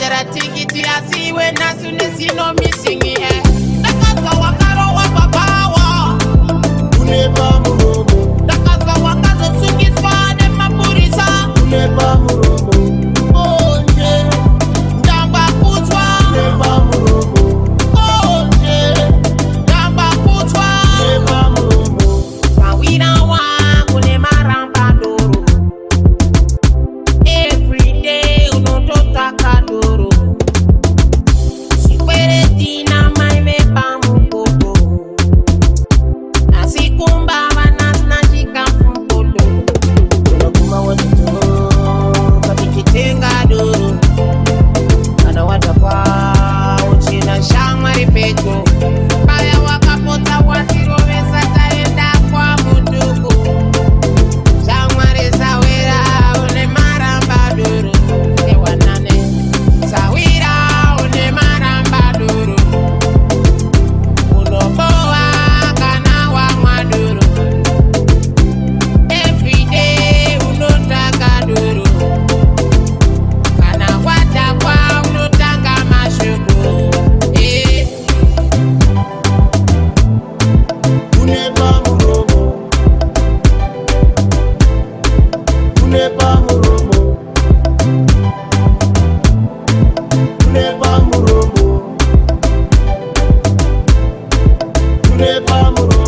Tera tikiti asiwe nasune sino missing here. Dakaza wakaro wa babawa. Unepa muromo. Dakaza wakazo sukiswa de mapurisa. Unepa muromo. Onje. Ndamba kutwa. Unepa muromo. Onje. Ndamba kutwa. Unepa muromo. Sawira wangu ne maramba doro. Every day unototaka doro. Sikwere tina maivepa mukoto. Nasikumba vanasnashika mfukoto. Unakuma watoto kabikitenga doro. Kana watapa uchina shamari pecho. Kaya wakapota wasirovesa taenda kwa mutuku. Shamari sawira une maramba doro. Ewanane sawira une maramba doro. Unoboa kana wa mwadoro. Every day unotaka doro. Kana watakwa unotanga mashuku. Unepa muromo. Unepa muromo. Unepa muromo. Unepa muromo.